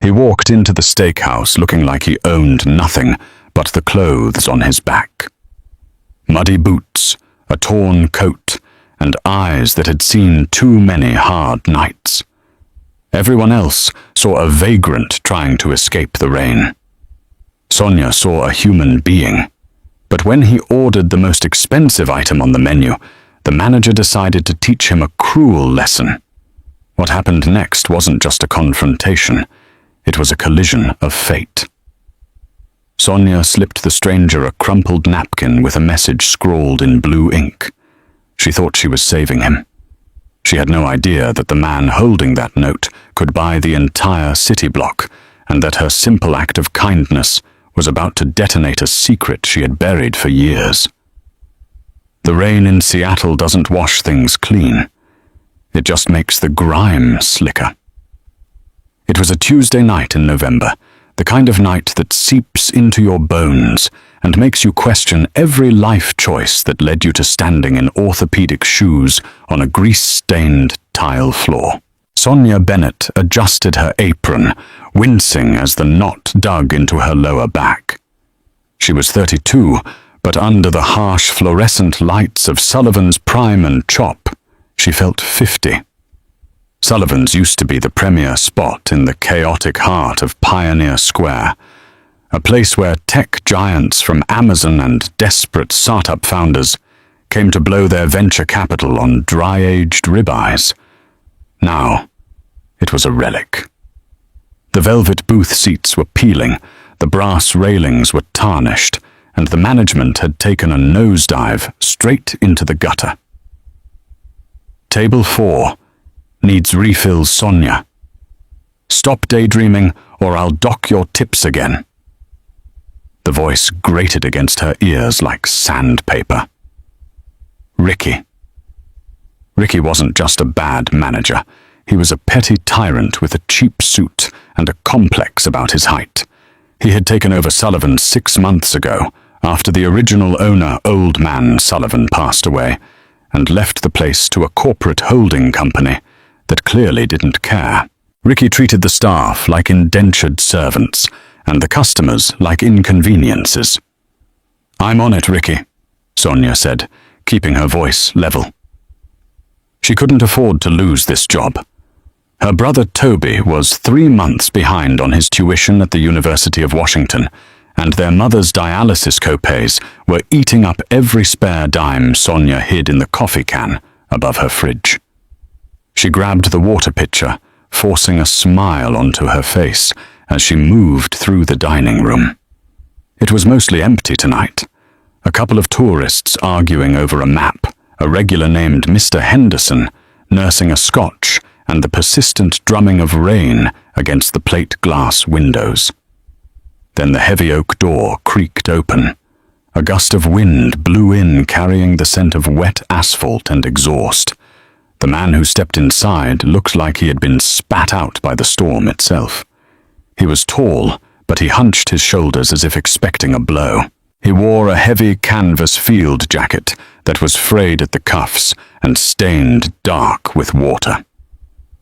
He walked into the steakhouse looking like he owned nothing but the clothes on his back. Muddy boots, a torn coat, and eyes that had seen too many hard nights. Everyone else saw a vagrant trying to escape the rain. Sonia saw a human being, but when he ordered the most expensive item on the menu, the manager decided to teach him a cruel lesson. What happened next wasn't just a confrontation, it was a collision of fate. Sonia slipped the stranger a crumpled napkin with a message scrawled in blue ink. She thought she was saving him. She had no idea that the man holding that note could buy the entire city block, and that her simple act of kindness was about to detonate a secret she had buried for years. The rain in Seattle doesn't wash things clean. It just makes the grime slicker. It was a Tuesday night in November, the kind of night that seeps into your bones and makes you question every life choice that led you to standing in orthopedic shoes on a grease-stained tile floor. Sonia Bennett adjusted her apron, wincing as the knot dug into her lower back. She was 32, but under the harsh fluorescent lights of Sullivan's Prime and Chop, she felt 50. Sullivan's used to be the premier spot in the chaotic heart of Pioneer Square, a place where tech giants from Amazon and desperate startup founders came to blow their venture capital on dry-aged ribeyes. Now, it was a relic. The velvet booth seats were peeling, the brass railings were tarnished, and the management had taken a nosedive straight into the gutter. Table 4. Needs refills, Sonia. Stop daydreaming or I'll dock your tips again. The voice grated against her ears like sandpaper. Ricky. Ricky wasn't just a bad manager. He was a petty tyrant with a cheap suit and a complex about his height. He had taken over Sullivan 6 months ago, after the original owner, Old Man Sullivan, passed away, and left the place to a corporate holding company that clearly didn't care. Ricky treated the staff like indentured servants, and the customers like inconveniences. "I'm on it, Ricky," Sonia said, keeping her voice level. She couldn't afford to lose this job. Her brother Toby was 3 months behind on his tuition at the University of Washington, and their mother's dialysis copays were eating up every spare dime Sonia hid in the coffee can above her fridge. She grabbed the water pitcher, forcing a smile onto her face as she moved through the dining room. It was mostly empty tonight. A couple of tourists arguing over a map, a regular named Mr. Henderson nursing a scotch, and the persistent drumming of rain against the plate glass windows. Then the heavy oak door creaked open. A gust of wind blew in, carrying the scent of wet asphalt and exhaust. The man who stepped inside looked like he had been spat out by the storm itself. He was tall, but he hunched his shoulders as if expecting a blow. He wore a heavy canvas field jacket that was frayed at the cuffs and stained dark with water.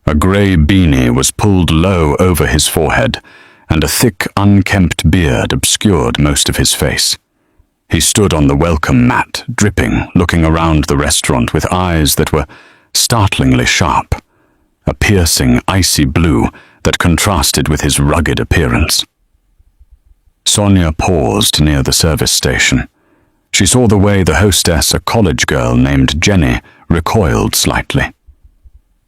A grey beanie was pulled low over his forehead, and a thick, unkempt beard obscured most of his face. He stood on the welcome mat, dripping, looking around the restaurant with eyes that were startlingly sharp, a piercing, icy blue that contrasted with his rugged appearance. Sonia paused near the service station. She saw the way the hostess, a college girl named Jenny, recoiled slightly.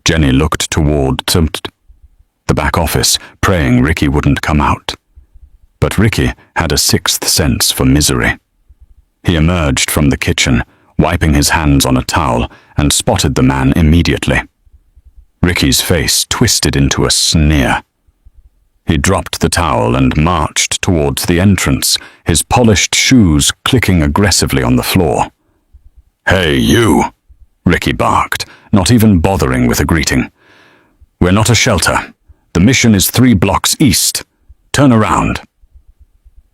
Jenny looked toward the back office, praying Ricky wouldn't come out. But Ricky had a sixth sense for misery. He emerged from the kitchen, wiping his hands on a towel, and spotted the man immediately. Ricky's face twisted into a sneer. He dropped the towel and marched towards the entrance, his polished shoes clicking aggressively on the floor. "Hey, you!" Ricky barked, not even bothering with a greeting. "We're not a shelter. The mission is 3 blocks east. Turn around."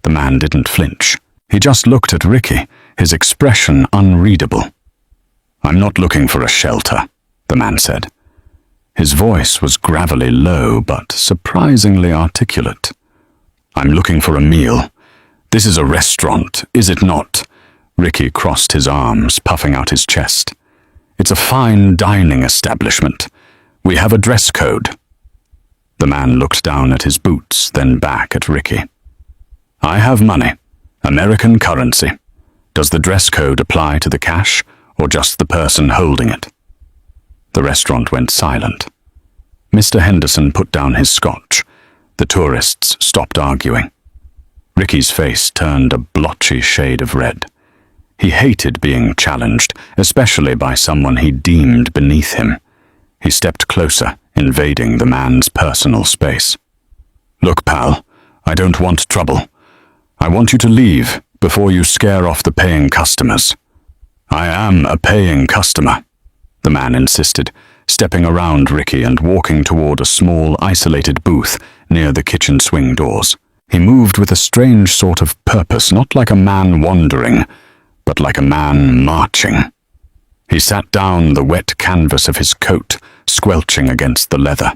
The man didn't flinch. He just looked at Ricky, his expression unreadable. "I'm not looking for a shelter," the man said. His voice was gravelly low, but surprisingly articulate. "I'm looking for a meal. This is a restaurant, is it not?" Ricky crossed his arms, puffing out his chest. "It's a fine dining establishment. We have a dress code." The man looked down at his boots, then back at Ricky. "I have money. American currency. Does the dress code apply to the cash, or just the person holding it?" The restaurant went silent. Mr. Henderson put down his scotch. The tourists stopped arguing. Ricky's face turned a blotchy shade of red. He hated being challenged, especially by someone he deemed beneath him. He stepped closer, invading the man's personal space. "Look, pal, I don't want trouble. I want you to leave before you scare off the paying customers." "I am a paying customer," the man insisted, stepping around Ricky and walking toward a small, isolated booth near the kitchen swing doors. He moved with a strange sort of purpose, not like a man wandering, but like a man marching. He sat down the wet canvas of his coat, squelching against the leather.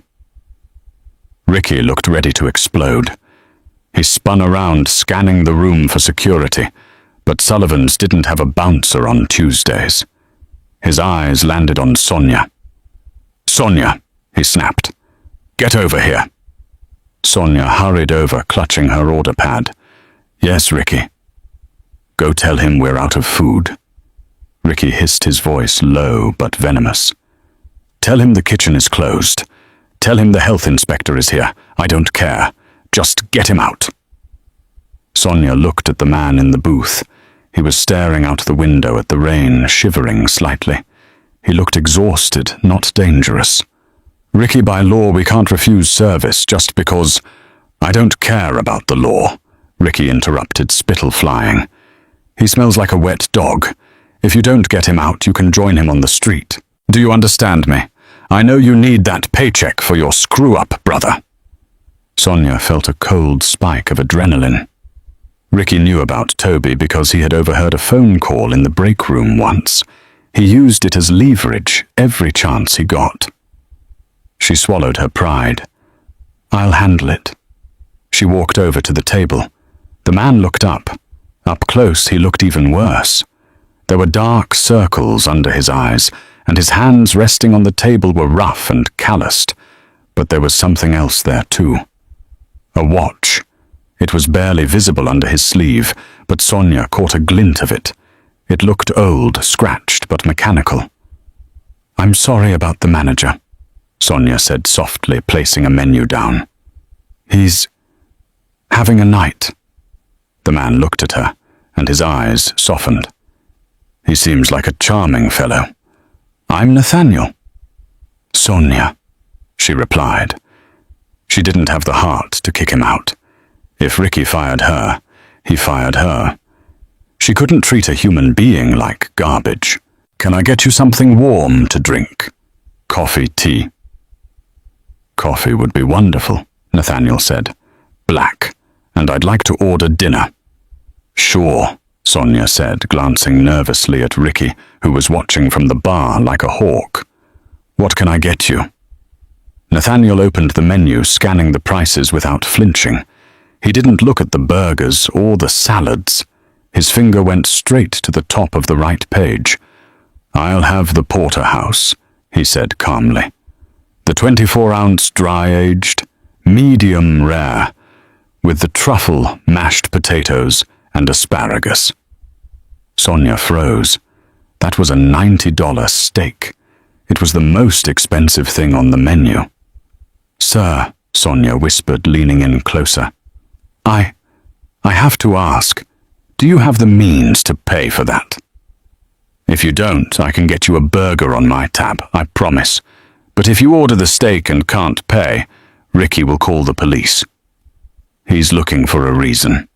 Ricky looked ready to explode. He spun around, scanning the room for security, but Sullivan's didn't have a bouncer on Tuesdays. His eyes landed on Sonia. "Sonia," he snapped. "Get over here." Sonia hurried over, clutching her order pad. "Yes, Ricky." "Go tell him we're out of food." Ricky hissed, his voice low but venomous. "Tell him the kitchen is closed. Tell him the health inspector is here. I don't care. Just get him out." Sonia looked at the man in the booth. He was staring out the window at the rain, shivering slightly. He looked exhausted, not dangerous. "Ricky, by law we can't refuse service just because—" "I don't care about the law," Ricky interrupted, spittle flying. "He smells like a wet dog. If you don't get him out, you can join him on the street. Do you understand me? I know you need that paycheck for your screw-up, brother." Sonia felt a cold spike of adrenaline. Ricky knew about Toby because he had overheard a phone call in the break room once. He used it as leverage every chance he got. She swallowed her pride. "I'll handle it." She walked over to the table. The man looked up. Up close, he looked even worse. There were dark circles under his eyes, and his hands resting on the table were rough and calloused. But there was something else there too. A watch. It was barely visible under his sleeve, but Sonia caught a glint of it. It looked old, scratched, but mechanical. "I'm sorry about the manager," Sonia said softly, placing a menu down. "He's having a night." The man looked at her, and his eyes softened. "He seems like a charming fellow." "I'm Nathaniel." "Sonia," she replied. She didn't have the heart to kick him out. If Ricky fired her, he fired her. She couldn't treat a human being like garbage. "Can I get you something warm to drink? Coffee, tea?" "Coffee would be wonderful," Nathaniel said. "Black, and I'd like to order dinner." "Sure," Sonia said, glancing nervously at Ricky, who was watching from the bar like a hawk. "What can I get you?" Nathaniel opened the menu, scanning the prices without flinching. He didn't look at the burgers or the salads. His finger went straight to the top of the right page. "I'll have the porterhouse," he said calmly. "The 24-ounce dry-aged, medium rare, with the truffle, mashed potatoes, and asparagus." Sonia froze. That was a $90 steak. It was the most expensive thing on the menu. "Sir," Sonia whispered, leaning in closer. I have to ask, do you have the means to pay for that?" "If you don't, I can get you a burger on my tab, I promise. But if you order the steak and can't pay, Ricky will call the police. He's looking for a reason."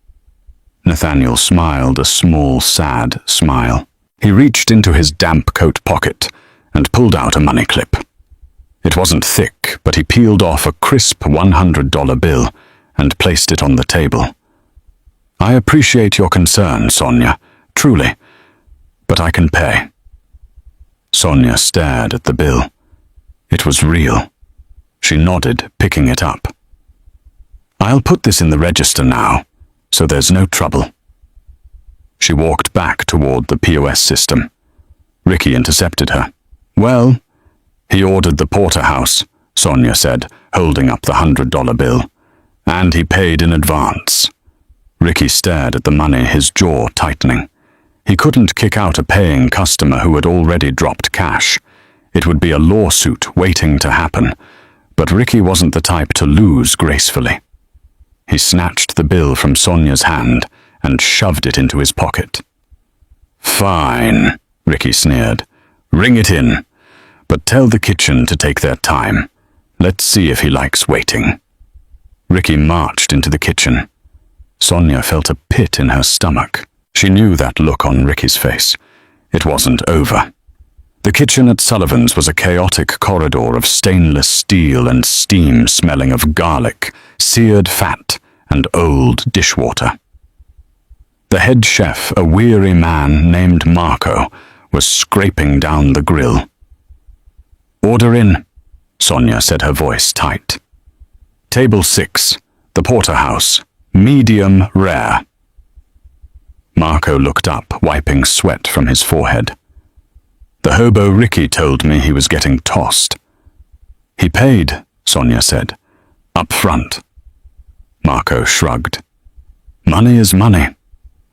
Nathaniel smiled a small, sad smile. He reached into his damp coat pocket and pulled out a money clip. It wasn't thick, but he peeled off a crisp $100 bill and placed it on the table. "I appreciate your concern, Sonia, truly, but I can pay." Sonia stared at the bill. It was real. She nodded, picking it up. "I'll put this in the register now, so there's no trouble." She walked back toward the POS system. Ricky intercepted her. "Well," "He ordered the porterhouse," Sonia said, holding up the $100 bill. "And he paid in advance." Ricky stared at the money, his jaw tightening. He couldn't kick out a paying customer who had already dropped cash. It would be a lawsuit waiting to happen, but Ricky wasn't the type to lose gracefully. He snatched the bill from Sonia's hand and shoved it into his pocket. "Fine," Ricky sneered. "Ring it in. But tell the kitchen to take their time. Let's see if he likes waiting." Ricky marched into the kitchen. Sonia felt a pit in her stomach. She knew that look on Ricky's face. It wasn't over. The kitchen at Sullivan's was a chaotic corridor of stainless steel and steam smelling of garlic, seared fat, and old dishwater. The head chef, a weary man named Marco, was scraping down the grill. "Order in," Sonia said, her voice tight. "Table 6, the porterhouse, medium rare." Marco looked up, wiping sweat from his forehead. "The hobo Ricky told me he was getting tossed." "He paid," Sonia said. "Up front." Marco shrugged. "Money is money."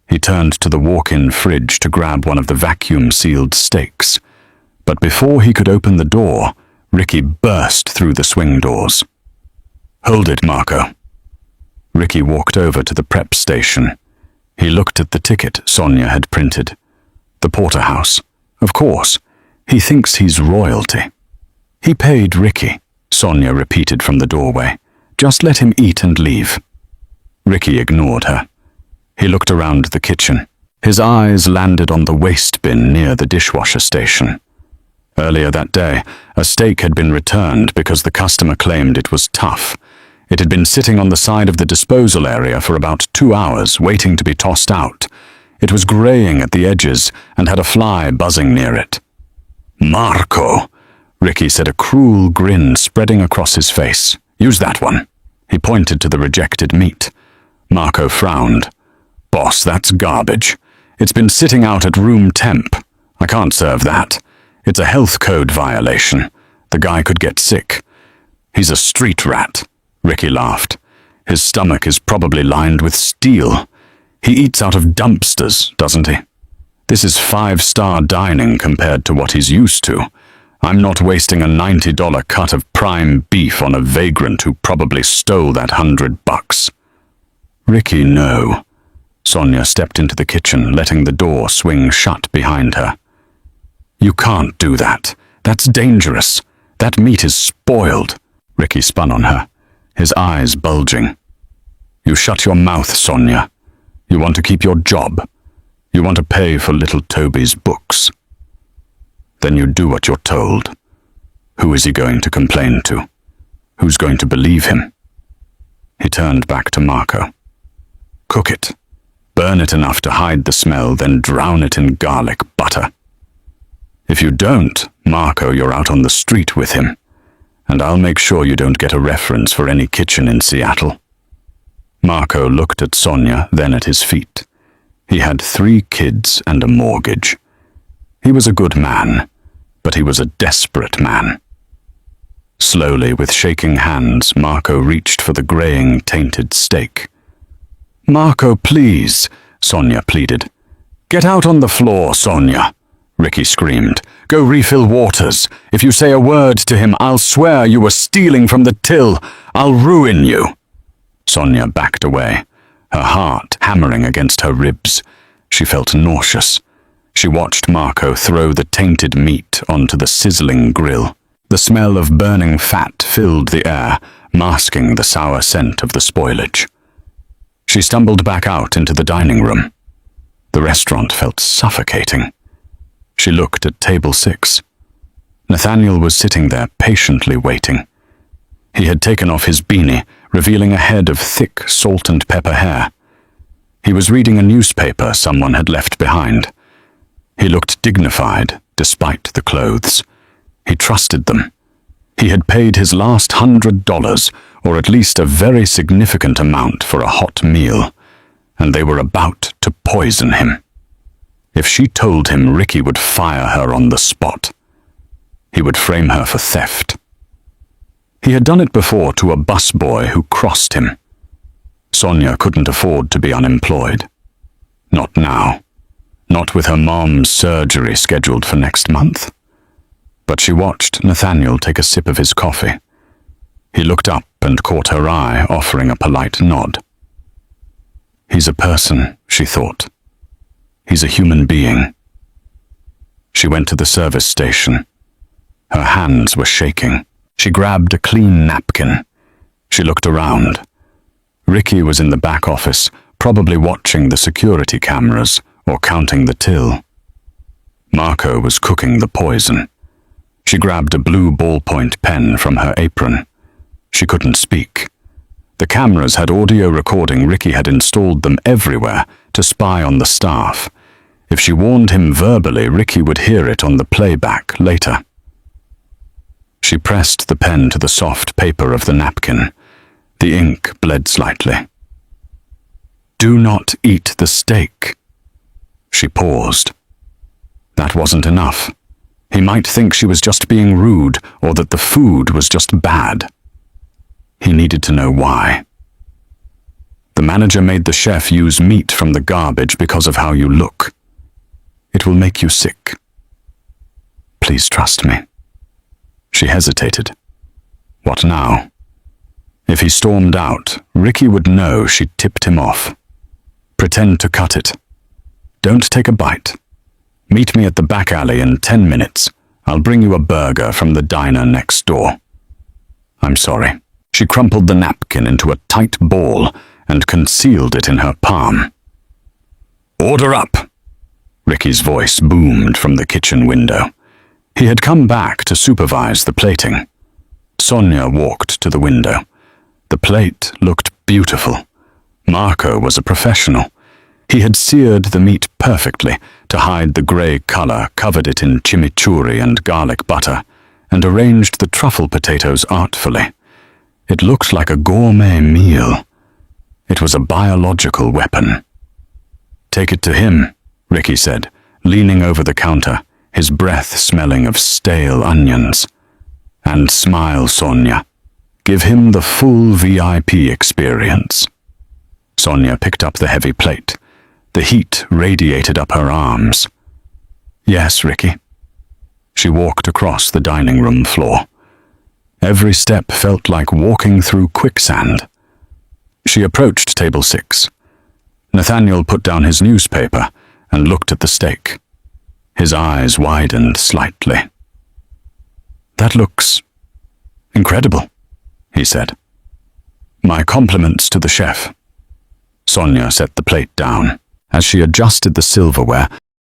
He turned to the walk-in fridge to grab one of the vacuum-sealed steaks. But before he could open the door, Ricky burst through the swing doors. "Hold it, Marco." Ricky walked over to the prep station. He looked at the ticket Sonia had printed. The porterhouse. Of course. He thinks he's royalty. "He paid Ricky," Sonia repeated from the doorway. "Just let him eat and leave." Ricky ignored her. He looked around the kitchen. His eyes landed on the waste bin near the dishwasher station. Earlier that day, a steak had been returned because the customer claimed it was tough. It had been sitting on the side of the disposal area for about 2 hours, waiting to be tossed out. It was graying at the edges and had a fly buzzing near it. "Marco," Ricky said, a cruel grin spreading across his face. "Use that one." He pointed to the rejected meat. Marco frowned. "Boss, that's garbage. It's been sitting out at room temp. I can't serve that. It's a health code violation. The guy could get sick." "He's a street rat," Ricky laughed. "His stomach is probably lined with steel. He eats out of dumpsters, doesn't he? This is 5-star dining compared to what he's used to. I'm not wasting a $90 cut of prime beef on a vagrant who probably stole that $100. "Ricky, no." Sonia stepped into the kitchen, letting the door swing shut behind her. "You can't do that. That's dangerous. That meat is spoiled." Ricky spun on her, his eyes bulging. "You shut your mouth, Sonia. You want to keep your job. You want to pay for little Toby's books. Then you do what you're told. Who is he going to complain to? Who's going to believe him?" He turned back to Marco. "Cook it. Burn it enough to hide the smell, then drown it in garlic butter. If you don't, Marco, you're out on the street with him, and I'll make sure you don't get a reference for any kitchen in Seattle." Marco looked at Sonia, then at his feet. He had 3 kids and a mortgage. He was a good man, but he was a desperate man. Slowly, with shaking hands, Marco reached for the graying, tainted steak. "Marco, please," Sonia pleaded. "Get out on the floor, Sonia," Ricky screamed. "Go refill waters. If you say a word to him, I'll swear you were stealing from the till. I'll ruin you." Sonia backed away, her heart hammering against her ribs. She felt nauseous. She watched Marco throw the tainted meat onto the sizzling grill. The smell of burning fat filled the air, masking the sour scent of the spoilage. She stumbled back out into the dining room. The restaurant felt suffocating. She looked at table 6. Nathaniel was sitting there, patiently waiting. He had taken off his beanie, revealing a head of thick salt and pepper hair. He was reading a newspaper someone had left behind. He looked dignified, despite the clothes. He trusted them. He had paid his last $100, or at least a very significant amount, for a hot meal, and they were about to poison him. If she told him Ricky would fire her on the spot, he would frame her for theft. He had done it before to a busboy who crossed him. Sonia couldn't afford to be unemployed. Not now. Not with her mom's surgery scheduled for next month. But she watched Nathaniel take a sip of his coffee. He looked up and caught her eye, offering a polite nod. He's a person, she thought. He's a human being. She went to the service station. Her hands were shaking. She grabbed a clean napkin. She looked around. Ricky was in the back office, probably watching the security cameras or counting the till. Marco was cooking the poison. She grabbed a blue ballpoint pen from her apron. She couldn't speak. The cameras had audio recording. Ricky had installed them everywhere to spy on the staff. If she warned him verbally, Ricky would hear it on the playback later. She pressed the pen to the soft paper of the napkin. The ink bled slightly. Do not eat the steak. She paused. That wasn't enough. He might think she was just being rude, or that the food was just bad. He needed to know why. The manager made the chef use meat from the garbage because of how you look. It will make you sick. Please trust me. She hesitated. What now? If he stormed out, Ricky would know she'd tipped him off. Pretend to cut it. Don't take a bite. Meet me at the back alley in 10 minutes. I'll bring you a burger from the diner next door. I'm sorry. She crumpled the napkin into a tight ball and concealed it in her palm. Order up! Ricky's voice boomed from the kitchen window. He had come back to supervise the plating. Sonia walked to the window. The plate looked beautiful. Marco was a professional. He had seared the meat perfectly to hide the grey colour, covered it in chimichurri and garlic butter, and arranged the truffle potatoes artfully. It looked like a gourmet meal. It was a biological weapon. Take it to him, Ricky said, leaning over the counter, his breath smelling of stale onions. And smile, Sonia. Give him the full VIP experience. Sonia picked up the heavy plate. The heat radiated up her arms. Yes, Ricky. She walked across the dining room floor. Every step felt like walking through quicksand. She approached table 6. Nathaniel put down his newspaper and looked at the steak. His eyes widened slightly. That looks incredible, he said. My compliments to the chef. Sonia set the plate down. As she adjusted the silverware,